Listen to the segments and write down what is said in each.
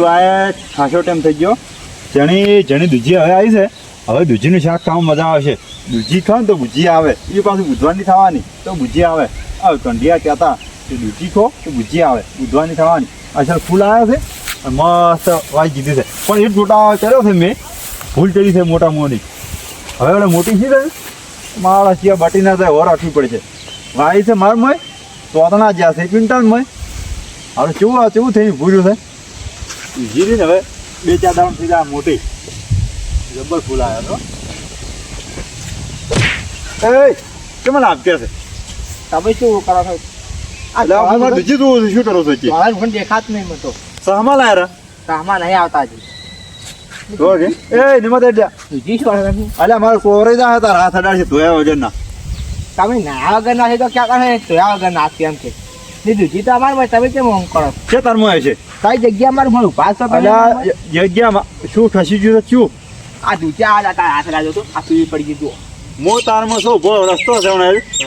આ ખાસો ટાઈમ થઈ ગયો. જેની દૂધી હવે આવી છે, હવે દૂધીનું શાક ખાવામાં મજા આવશે. દૂધી ખાવ ને તો ભુજી આવે, એ પાછું બુધવાની થવાની તો ભુજી આવે. કંઢિયા કહેતા કે દૂધી ખો તો ભુજી આવે, બુધવાની થવાની. અસલ ફૂલ આવ્યો છે, મસ્ત વાઈ જીધી છે. પણ એ છોટા કર્યો છે મેં, ભૂલ કરી છે મોટા મોટી. હવે એટલે મોટી છે ને મારા સિયા બાટી ના થાય, ઓર રાખવી પડશે. વાઈ છે માર મય તોતના જ્યાં છે ક્વિન્ટલ મય. હવે કેવું થઈને ભૂર્યું છે જીરી ને. હવે 2-4 દાણ થઈ જાય મોટી જબ્બર ફૂલ આવ્યો તો. એ કેમ આપકે છે તમે શું કરો છો? એટલે બીજી તું શું કરો છો? મારા ફોન દેખાત નહીં મને તો. સહમા લાયરા સામા નહીં આવતા હજી. તો કે એ નિમત એડ્યા બીજી શું કરે? અલ્યા મારે કોરે જા હતા રાત અડાડશે ધોયા વગરના. તમે નાયા વગર નાખી તો ક્યાં કરે? ધોયા વગર નાખી એમ છે. ને દૂધી તો અમારે તમે કેમ ઊંઘ કરો? છે તારમાં આવે છે કઈ જગ્યા મારે મળું પાસ તો અલ્યા જગ્યામાં શું ખસી ગયું છે? શું આ દૂધી આ જતા હાથ લાજો તો આ સુઈ પડી ગયું. મો તારમાં શું ઉભો રસ્તો છે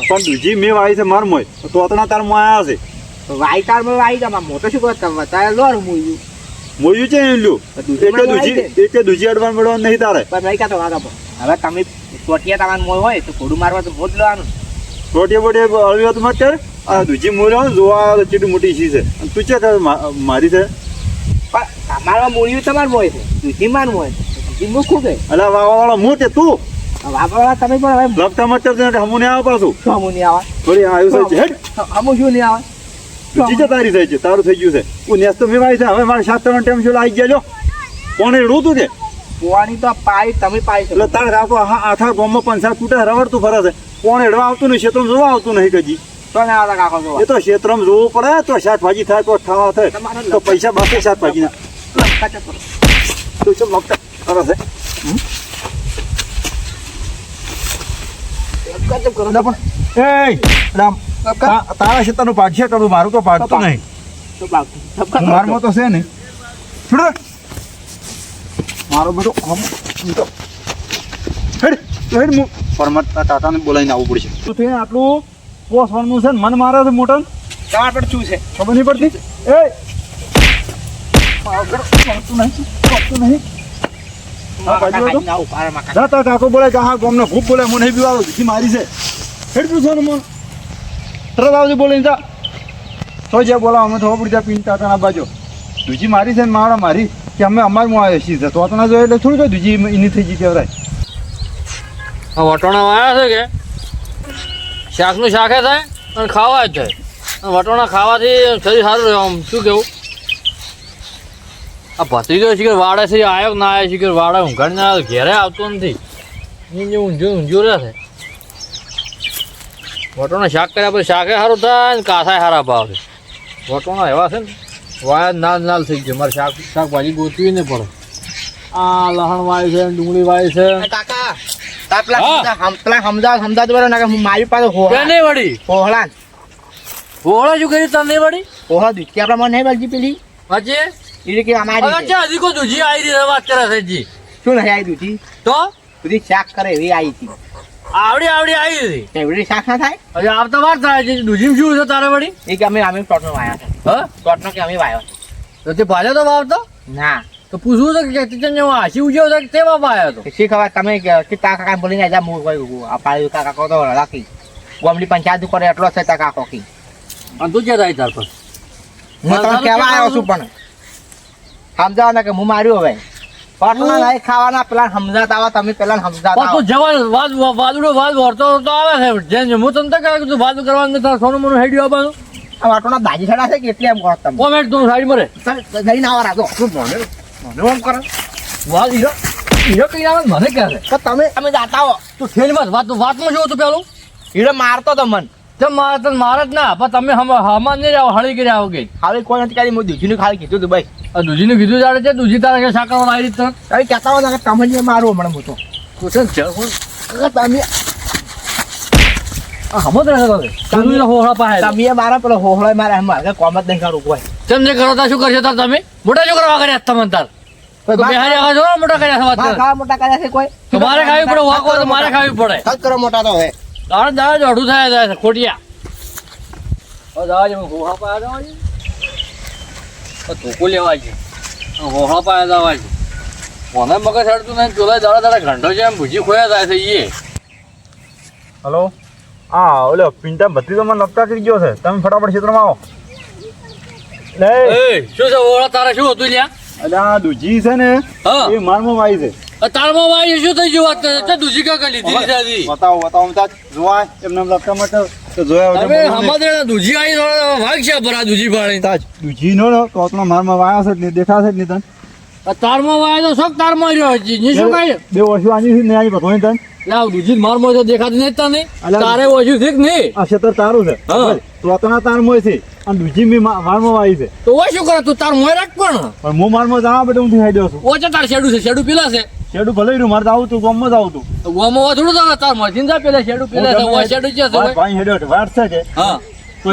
પણ દૂજી મેં વાવી છે માર મોય તોતના તારમાં આવ્યા છે. વાઈ તારમાં વાઈ ગયા મોટો શું કરો તમે તારે લોર મૂયું મોયું છે એમ લ્યું એટલે દૂજી અડવાન મળવાનું નહીં તારે. પણ નહીં કાતો વાગા હવે તમે ચોટિયા તમારે મોય હોય તો ઘોડું મારવા તો મોજ લેવાનું. રોટી બોટી હળવી મત કર. આ દૂજી મોય જોવા કેટલી મોટી ચીજ છે. તું છે મારી છે પણ તમારા મૂળિયું તમારે મોય છે, દૂધી માર મોય દૂધી મૂકું ગઈ. અલા વાવા વાળા મોટે તું વાપરવા તમે પણ હવે લગતા મત કરશે હમું નહીં આવે પાછું. શું હમું નહીં આવે? થોડી આવ્યું છે હેડ હમું શું નહીં આવે? દૂજી છે તારી થઈ છે, તારું થઈ ગયું છે. હું નેસ તો મેવાય છે. હવે મારે 7 ટાઈમ શું આવી ગયા જો કોને એડું તું કે પોવાની તો પાઈ તમે પાઈ એટલે તારે રાખો. હા આખા ગામમાં 5-7 ફૂટા રવડતું ફરે છે. કોણ એડવા આવતું નહીં, ક્ષેત્રમાં જોવા આવતું નહીં કજી. તો ના આવતા કાકો જોવા. એ તો ક્ષેત્રમાં જોવું પડે તો શાકભાજી થાય તો ખાવા થાય તો પૈસા બાકી શાકભાજીના તું શું લગતા કરે છે? તારા ક્ષેત્રનું પાડશે કરું, મારું તો પાડતું નહીં. મારમાં તો છે ને મારો બધો ટાટાને બોલાવીને આવવું પડશે. શું થયું આટલું પોસવાનું છે ને મન મારે છે મોટા તમારે પણ શું છે ખબર નહીં પડતી. કાકો બોલે કે હા ગામનો ભૂપ બોલે મને બી આવો દૂધી મારી છે. હેડું છે ને મન તરત આવજો બોલીને જા તો જે બોલાવો અમે ખબર પડી જાય પીનતા હતા બાજુ દૂધી મારી છે ને મારા મારી કે અમે અમારમાં આવે છીએ તો તને જો એટલે થોડું દૂધી એની થઈ ગઈ કહેવાય. વટોણા વાયા છે કે શાકનું શાકે થાય અને ખાવા જ થાય. વટોણા ખાવાથી શરીર સારું રહે. આમ શું કેવું આ ભત્રીજો શીખર વાડે છે આવ્યો ના આવ્યો શીખર વાડે ઊંઘાડી ના આવ્યો ઘેરે આવતો નથી. ઊંઝું રહે છે. વટોણા શાક કર્યા પછી શાકે સારું થાય ને કાસાય સારા ભાવ છે. વટોણા એવા છે ને વાયા નાલ થઈ ગયો. મારે શાકભાજી ગોતવી નહીં પડે. આ લસણ વાય છે, ડુંગળી વાય છે. કાકા મારી પાસે વળી હોહળા હોળા શું કરી તને વળી હોહળા દૂધી આપણા મને નહીં બલજી પેલી હજી એ કે અમારી હજી કોઈ દૂધી આવી રહી વાત કરે છે જી શું નહીં આવી દૂધી તો બધી શાક કરે એવી આવી હતી. આવડી આવી હતી એવડી શાક ના થાય હજી આવતા વાર થાય છે. દૂધી શું છે તારે વળી એ કે અમે ટોટનો વાયા છે. હા ટોટનો કે અમે વાયો તો તે ભાજ્યો તો વાવતો ના તો પૂછવું તો કે હાસી ઉજ્યો હતો કે તે બાપા આવ્યો હતો શી ખબર તમે કાકા બોલીને જા હું કાકા કહો તો રાખી ગોમડી પંચાયત કરે એટલો છે તા કાકો કી અને તું ક્યાં થાય તાર પર હું તમને કહેવા આવ્યો છું પણ સમજાવો ને કે હું માર્યું હવે પટના નહીં ખાવાના પેલા સમજાતા આવા તમે પેલા સમજાતા તું જવાન વાદળો વાદ વળતો આવે છે. જેમ હું તને કહે તું વાદ કરવાનું તાર સોનું મોનું હેડ્યું આવવાનું આ વાટોના દાજી છડા છે કે એટલે એમ કહો તમે કોમેન્ટ તું સાઈડ મરે જઈને આવા રાખો મને એમ કરે વાદ હીરો કઈ આવે મને કહે છે તો તમે જાતા હો તું થેલી વાતમાં જોવું તું પેલું હીરો મારતો તો મન મારે જ ના પણ તમે હમણાં નહીં આવો હળી કરી આવો ગઈ. હવે કોઈ નથી કરી હું દૂધીનું ખાલી કીધું તું ભાઈ આ દૂધીનું કીધું જાડે છે દૂધી તારે શાકર આવી રીતે તમે કહેતા હોય કે તમે મારું હમણાં હું તો તમે હમત રહે તમે હોહળા પાસે તમે મારા પેલો હોહળો મારે મારે કોમ જ નહીં કરું કોઈ ચંદ્ર કરો તા શું કરશે તાર તમે મોટા છોકરા કર્યા તમે તાર બેહારી આવા છો મોટા કર્યા છે વાત મોટા કર્યા છે કોઈ તો મારે ખાવી પડે વાકો તો મારે ખાવી પડે સજ કરો મોટા તો હવે દાડે અડું થાય છે ખોટિયા હવે જવા છે હોહળા પાસે જવા છે ધોકો લેવા છે હોહળા પાયા જવાય છે મને મગજ હેડતું નહીં પેલા દાડા ઘંટો છે એમ ભૂજી ખોયા જાય છે એ હલો હા ઓલો પિંટા બત્રી તો મને લપટા કરી ગયો છે તમે ફટાફટ ક્ષેત્રમાં આવો લે એ શું છે હોહળા તારે શું હતું લ્યા એટલે આ દૂજી છે ને હા. એ મારમાં વાઈ છે તારમાં વાય શું થઈ ગયું વાત છે દૂજી કાકા લીધી લીધી બતાવો તાજ જોવાય એમને એમ લપટા માટે તો જોયા વગર હવે બોલવું નહીં. અમારે દૂજી આવી વાઘ છે ભરા દૂજી પાડી તાજ દૂજી નો કોતનો મારમાં વાયો છે જ નહીં દેખાશે જ નહીં તને તારમાં વાય તો શોખ તારમાં રહ્યો છે ને શું કાંઈ બે વર્ષો આની ને આની ભગવાન તને લાવ દૂજી મારમાં તો દેખાતી નહીં તને અલા. તારે ઓછું છે કે નહીં આ ક્ષેત્ર તારું છે હા. તોતના તાર મોય છે અને દૂજી મી મારમાં વાઈ છે તો ઓય શું કરે તું તાર મોય રાખ પણ પણ હું મારમાં જાવા બેટા હું થઈ ગયો છું ઓછા તાર શેડું છે શેડું પીલા છે શેડું ભલે રહ્યું મારે આવું તું ગામમાં જ આવું તું તો ગોમાં વા થોડું તાર તાર મશીન જા પેલા શેડું પીલા છે ઓય શેડું છે ભાઈ ભાઈ હેડો વાટ છે કે હા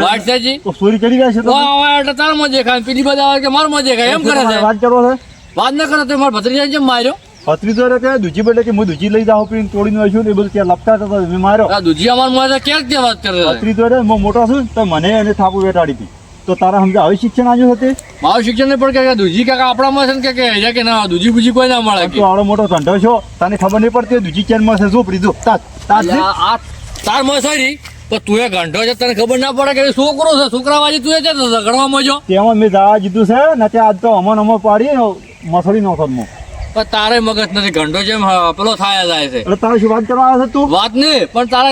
વાટ છે જી તો ચોરી કરી ગયા છે તો વાહ વાહ એટલે તારમાં દેખાય પેલી બધા આવે કે મારમાં દેખાય એમ કરે છે વાત કરો છે વાત ન કરે તો મારા ભત્રીજા જેમ માર્યો પત્રી તો કે દૂજી બેટે કે હું દૂજી લઈ જાઉં પીને તોડીને આવ્યું ને એ બધું ત્યાં લપટા હતા મેં માર્યો આ દૂજી અમાર મોય ક્યાં ક્યાં વાત કરે છે પત્રી તો હું મોટો છું તો મને એને થાપુ બેટાડી હતી તો તારા સમજા હવે શિક્ષણ આવ્યું હતું મારું શિક્ષણ નહીં પણ કે દૂજી કાકા આપણામાં છે ને કે ના દૂજી બુજી કોઈ ના મળે તું આવડો મોટો ધંધો છો તને ખબર નહીં પડતી દૂજી ચેન મળશે શું પ્રીધું તાજ તાજ કે આ તાર માં સોરી પણ તું એ ઘંટો છે તને ખબર ના પડે કે છોકરો છે છોકરાવાજી તું એ છે ઝઘડવામાં જો તેમાં મેં જવા જીધું છે ને ત્યાં આજ તો અમો પાડી મસળી નો થત પણ તારે મગજ નથી ઘંટો જેમ પેલો થાય જાય છે એટલે તારે શું વાત કરવા આવે છે તું વાત નહીં પણ તારે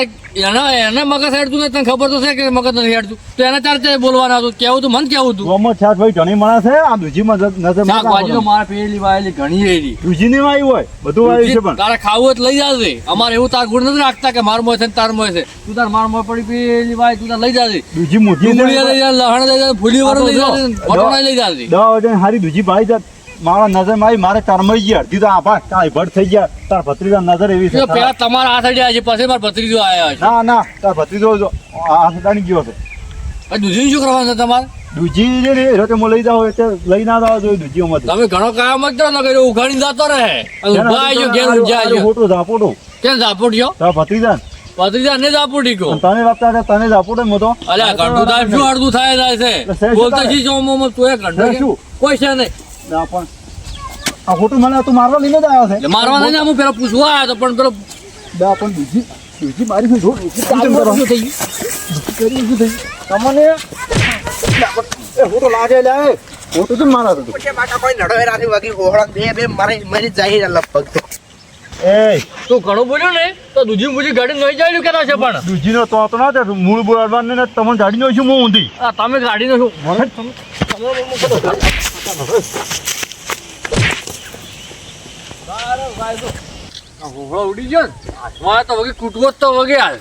એને મગજ હેડતું નથી તને ખબર તો છે કે મગજ નથી હેડતું તો એને તારે તે બોલવાના હતું કેવું તું મને કેવું તું ગોમત છાસ ભાઈ ઘણી માણસ છે આ દૂજીમાં નજર શાકભાજી તો મારે પેલી વાયેલી ઘણી એરી દૂજી નહીં આવી હોય બધું આવ્યું છે પણ તારે ખાવું હોય તો લઈ જાજે અમારે એવું તાર ગુણ નથી રાખતા કે માર મોય છે ને તાર મોય છે તું તાર માર મોય પડી પેલી વાય તું તાર લઈ જાજે દૂજી મોટી ડુંગળી લઈ જાજે લહણ લઈ જાજે ફૂલી વર લઈ જાજે વટોણા લઈ જાજે દવા વજન હારી દૂજી ભાઈ જાત મારા નજર માં મારે કરમાઈ ગયા અડધી તો આભા કાંઈ ભટ થઈ ગયા તાર ભત્રીજા નજર એવી છે જો પેલા તમારા હાથ અડ્યા છે પછી મારા ભત્રીજો આયા છે ના ના તાર ભત્રીજો જો આ સદાની ગયો છે આ દૂધીનું શું કરવાનું છે તમારે દૂજી જે રે રોતે મો લઈ જાવ એટલે લઈ ના જાવ જોઈએ દૂજીઓમાંથી તમે ઘણો કામ જ કરો ને ઉઘાડી જતો રહે અને ઉભા આઈ ગયો ઘેર ઊંઝા આઈ ગયો ફોટો ઝાપોટો કેમ ઝાપુટ્યો તાર ભત્રીજા ભત્રીજા ને ઝાપુટી ગયો તને વાગતા હતા તને ઝાપોટો મો તો અલ્યા ઘંટું તાર શું અડધું થાય જાય છે એટલે બોલતો છી જો મોમો તું એ ઘંટો શું? કોઈ છે નહીં ના પણ આ ફોટો મને તું મારવા લઈને જ આવ્યો છે એટલે મારવા નહીં હું પેલા પૂછવા આવ્યો તો પણ પેલો દા પણ દૂજી મારી છે જોડ શું થઈ ગયું તમને એ ફોટો લાગે લે ફોટો કેમ મારા તો પછી માટા કોઈ નડો રાતી વગી ઓહળા બે મરી જાય લગભગ તો એ તું ઘણું બોલ્યો ને તો દૂધી બુજી ગાડી નહીં જાય કેતા છે પણ દૂજીનો તો ના તે મૂળ બોલવાનું ને તમને ગાડી નો છું હું ઊંધી આ તમે ગાડીનો શું ઉડી ગયો ને હાથમાં તો વગી કૂટવો જ તો વગે હાલ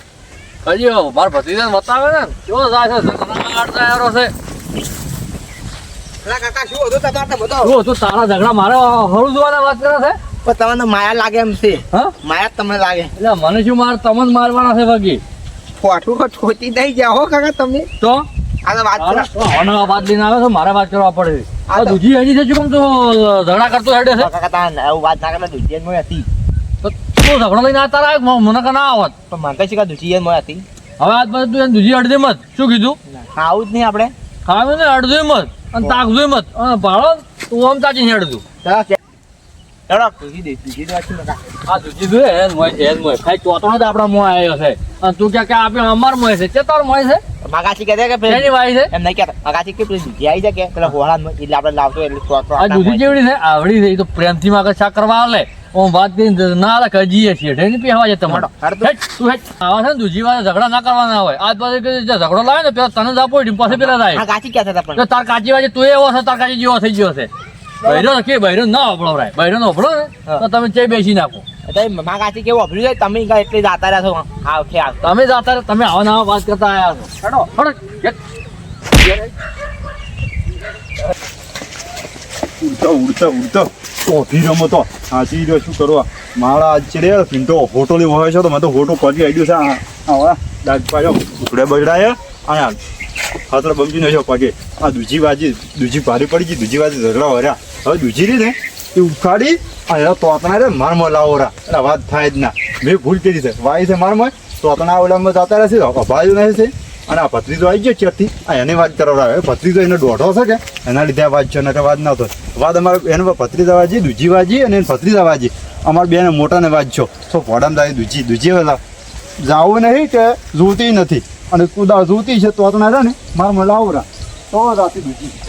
હજી મારા ભત્રીજાને બતાવે ને કેવો જાય છે તૈયારો છે પેલા કાકા શું હતું તમારે તો બધો શું તું તારા ઝઘડા મારે હળું જોવાના વાત કરે છે પણ તમને માયા લાગે એમ છે હા માયા જ તમને લાગે એટલે મને શું મારે તમને મારવાના છે વગી ખોટું છોતી નહીં ગયા હો કાકા તમે તો આ તો વાત કરો. આના વાત લઈને આવે છે મારે વાત કરવા પડે આ તો- દૂધી હજી છે શું કેમ તું ઝઘડા કરતો હેડે છે કાકા તારે એવું વાત ના કરે દુજિયન મોય હતી તો તું ઝઘડો લઈને આ તારા મને કે ના આવત પણ મને કઈ શીખા દુજિયન મોય હતી હવે આજ પછી તું એને દૂધી અડધે મત શું કીધું આવું જ નહીં આપણે ખાવે ને અડધે મત અને તાકજો મત અને ભાડો તું આમ તાચી હેડતું ચલો દુજી દે દુજી દે વાંચી કાકા આ દૂધી જોયે હેન મોય ખાઈ ચોતણો જ આપણા મોય આવ્યો છે અને તું ક્યાં કે આપણે અમાર મોય છે તે તાર મોય છે માગાસી કહે છે કે એની પેલી વાય છે એમ નહીં કહેતા માગાસી કે પેલી દુજી આવી જાય કે પેલા હોળા એટલે આપણે લાવતો એટલે આ દૂધી કેવડી છે આવડી છે એ તો પ્રેમથી માં શાક કરવા આલે હું વાત કરીને ના આલે કજીએ છીએ ઠેની પહેવા જાય તમારો હાડો. તું હેટ આવા છે ને દૂધી વાળા ઝઘડા ના કરવાના હોય આજ પછી કે જે ઝઘડો લાવે ને પેલા તને જ આપો પછી પેલા જાય માગાસી કહે છે તો પણ તાર કાચી વાજે તું એવો છે તાર કાચી જેવો થઈ ગયો છે બૈરો કે બૈરો ના ઓપડો રાય બૈરો નો ઓપડો ને તો તમે ચઈ બેસી નાખો માગાસી કેવું અભર્યું જાય તમે ઈ એટલે જાતા રહ્યા છો આવ છે આવ તમે જાતા રહો, તમે આવા નવા વાત કરતા આયા છો હેડો ઉડતો ઓધી રમો તો હાચી રહ્યો શું કરવા મારા આજ છે રે પિંટો હોટો લેવો હોય છે તો મને તો હોટો પડી આવ્યું છે આવા દાગ પાડ્યો ઉકડે બગડાય આયા હાથડા બમજી નો છે પગે આ દૂજી ભારે પડી ગઈ દૂજી બાજુ ઝઘડા વર્યા હવે દૂજી રી ને એ ઉખાડી આ એના તોતના રે મારમાં લાવો રા એટલે વાત થાય જ ના મેં ભૂલ કરી છે વાય છે મારમાં તોતના ઓલામાં જતા રહેશે અભાજુ નહીં છે અને આ ભત્રીજો આવી ગયો ચેરથી આ એને વાત કરાવડાવે ભત્રીજો એને દોઢો છે કે એના લીધે આ વાત છે ને વાત ના થાય વાત અમારે એને ભત્રીજા વાજી દૂજી વાજી અને એને ભત્રીજા વાજી અમારે બેને મોટાને વાંચજો તો ભોડામાં જાય દૂજી વેલા જાવું નહીં કે જોતી નથી અને કુદા જોતી છે તો ના ને મારે લાવું રા તો રાતી દૂજી